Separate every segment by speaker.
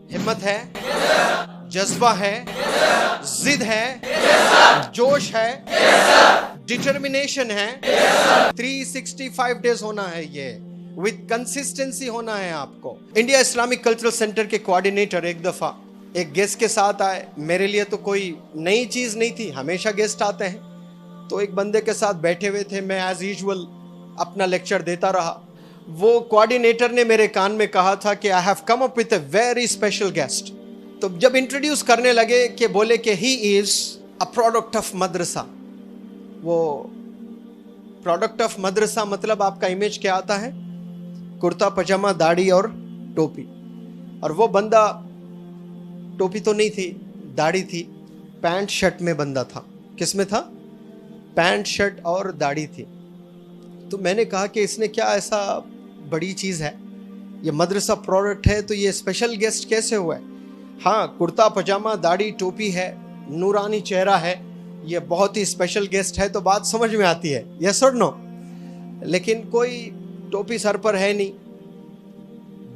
Speaker 1: हिम्मत है, जज्बा है, जिद है, जोश है, डिटर्मिनेशन है। 365 डेज होना है, ये विद कंसिस्टेंसी होना है आपको। इंडिया इस्लामिक कल्चरल सेंटर के कोऑर्डिनेटर एक दफा एक गेस्ट के साथ आए। मेरे लिए तो कोई नई चीज नहीं थी, हमेशा गेस्ट आते हैं। तो एक बंदे के साथ बैठे हुए थे, मैं एज यूजुअल अपना लेक्चर देता रहा। वो कोऑर्डिनेटर ने मेरे कान में कहा था कि I have come up with a very special guest. तो जब इंट्रोड्यूस करने लगे कि बोले कि he is a product of मदरसा। वो प्रोडक्ट ऑफ मदरसा मतलब आपका इमेज क्या आता है? कुर्ता पजामा, दाढ़ी और टोपी। और वो बंदा, टोपी तो नहीं थी, दाढ़ी थी, पैंट शर्ट में बंदा था। किस में था? पैंट शर्ट और दाढ़ी थी। तो मैंने कहा कि इसने क्या ऐसा बड़ी चीज़ है, ये मदरसा प्रोडक्ट है तो ये स्पेशल गेस्ट कैसे हुआ है? हाँ, कुर्ता पजामा, दाढ़ी, टोपी है, नूरानी चेहरा है, ये बहुत ही स्पेशल गेस्ट है, तो बात समझ में आती है, यस और नो। लेकिन कोई टोपी सर पर है नहीं,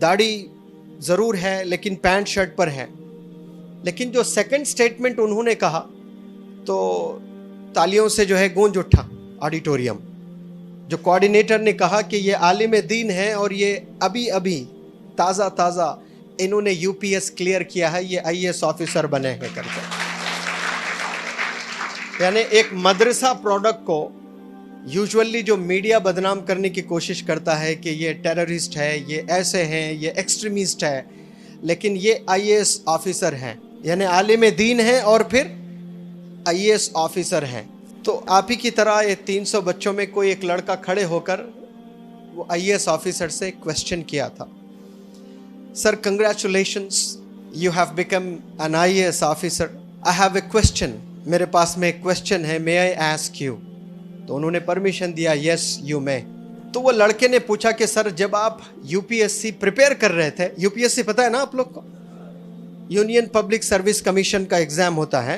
Speaker 1: दाढ़ी ज़रूर है लेकिन पैंट शर्ट पर है। लेकिन जो सेकंड स्टेटमेंट उन्होंने कहा तो तालियों से जो है गूंज उठा ऑडिटोरियम। जो कोऑर्डिनेटर ने कहा कि ये आलिम दीन है और ये अभी अभी ताज़ा इन्होंने यूपीएस क्लियर किया है, ये आईएएस ऑफिसर बने हैं करके। यानी एक मदरसा प्रोडक्ट को यूजुअली जो मीडिया बदनाम करने की कोशिश करता है कि ये टेररिस्ट है, ये ऐसे हैं, ये एक्सट्रीमिस्ट है, लेकिन ये आईएएस ऑफिसर हैं, यानी आलिम दीन है और फिर आईएएस ऑफिसर हैं। तो आप ही की तरह ये 300 बच्चों में कोई एक लड़का खड़े होकर वो आईएएस ऑफिसर से क्वेश्चन किया था, sir congratulations, you have become an IAS officer, I have a question, मेरे पास में एक क्वेश्चन है, मे आई आस्क यू? तो उन्होंने परमिशन दिया, यस यू मे। तो वो लड़के ने पूछा कि सर जब आप यूपीएससी प्रिपेयर कर रहे थे, यूपीएससी पता है ना आप लोग को, यूनियन पब्लिक सर्विस कमीशन का एग्जाम होता है,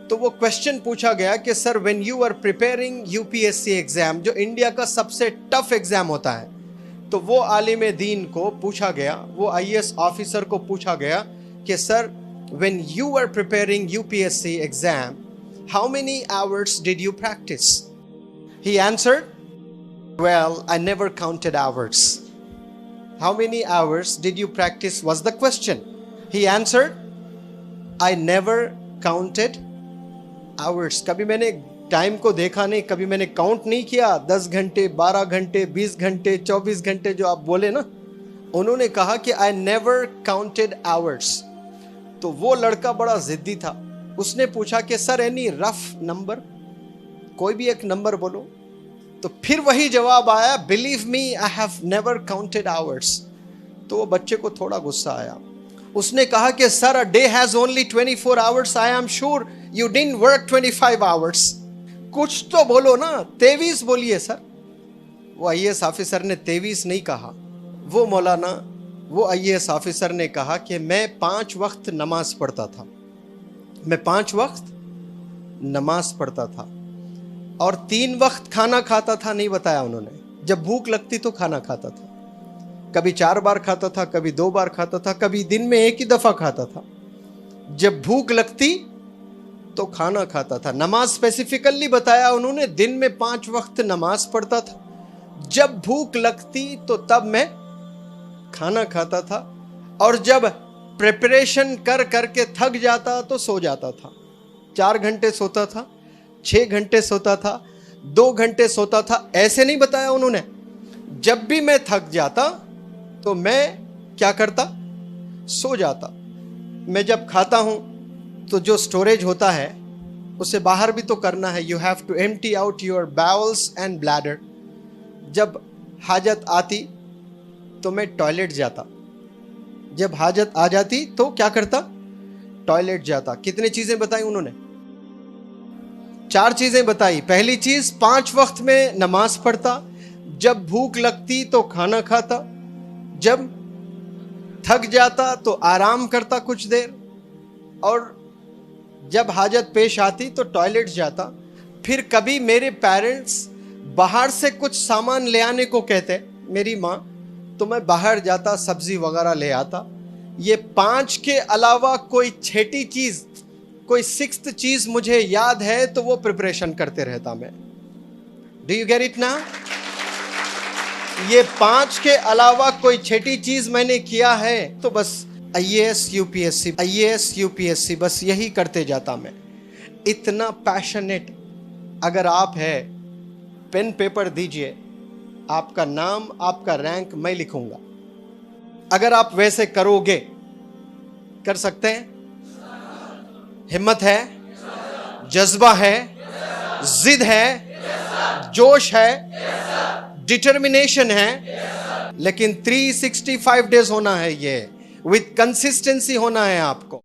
Speaker 1: तो वो क्वेश्चन पूछा गया कि sir when you are preparing UPSC exam, जो इंडिया का सबसे टफ एग्जाम होता है, तो वो आलिम दीन को पूछा गया, वो आईएएस ऑफिसर को पूछा गया कि sir when you are preparing UPSC exam, how many hours did you practice? He answered, well, I never counted hours. How many hours did you practice was the question. He answered, I never counted hours. कभी मैंने time को देखा नहीं, कभी मैंने count नहीं किया। 10 घंटे, 12 घंटे, 20 घंटे, 24 घंटे जो आप बोले ना, उन्होंने कहा कि I never counted hours. तो वो लड़का बड़ा जिद्दी था, उसने पूछा कि सर एनी रफ नंबर, कोई भी एक नंबर बोलो। तो फिर वही जवाब आया, believe me I have never counted hours. तो वो बच्चे को थोड़ा गुस्सा आया, उसने कहा कि sir a day has only 24 hours, I am sure you didn't work 25 hours. कुछ तो बोलो ना, 23 बोलिए सर। वो आईएएस ऑफिसर ने 23 नहीं कहा, वो मौलाना, वो आईएएस ऑफिसर ने कहा कि मैं 5 वक्त नमाज पढ़ता था, मैं 5 वक्त नमाज पढ़ता था और 3 वक्त खाना खाता था। नहीं बताया उन्होंने, जब भूख लगती तो खाना खाता था, कभी 4 बार खाता था, कभी 2 बार खाता था, कभी दिन में एक ही दफा खाता था। जब भूख लगती तो खाना खाता था। नमाज स्पेसिफिकली बताया उन्होंने, दिन में 5 वक्त नमाज पढ़ता था, जब भूख लगती तो तब मैं खाना खाता था, और जब प्रिपरेशन कर करके थक जाता तो सो जाता था। 4 घंटे सोता था, 6 घंटे सोता था, 2 घंटे सोता था, ऐसे नहीं बताया उन्होंने। जब भी मैं थक जाता तो मैं क्या करता? सो जाता। मैं जब खाता हूं तो जो स्टोरेज होता है उसे बाहर भी तो करना है, you have to empty out your bowels and bladder. जब हाजत आती तो मैं टॉयलेट जाता, जब हाजत आ जाती तो क्या करता? टॉयलेट जाता। कितनी चीजें बताई उन्होंने? 4 चीजें बताई। पहली चीज, 5 वक्त में नमाज पढ़ता, जब भूख लगती तो खाना खाता, जब थक जाता तो आराम करता कुछ देर, और जब हाजत पेश आती तो टॉयलेट जाता। फिर कभी मेरे पेरेंट्स बाहर से कुछ सामान ले आने को कहते, मेरी माँ, तो मैं बाहर जाता, सब्जी वगैरह ले आता। یہ 5 کے علاوہ کوئی چھٹی چیز، کوئی 6th چیز مجھے یاد ہے تو وہ پریپریشن کرتے رہتا میں. ڈو یو گیٹ اٹ نا؟ یہ 5 کے علاوہ کوئی چھٹی چیز میں نے کیا ہے تو بس IAS UPSC بس یہی کرتے جاتا میں. اتنا پیشنیٹ اگر آپ ہے، پین پیپر دیجئے، آپ کا نام، آپ کا رینک میں لکھوں گا. اگر آپ ویسے کرو گے، کر سکتے ہیں؟ ہمت ہے، جذبہ ہے، ضد ہے، جوش ہے، ڈٹرمنیشن ہے. لیکن 365 ڈیز ہونا ہے، یہ وتھ کنسسٹنسی ہونا ہے آپ کو.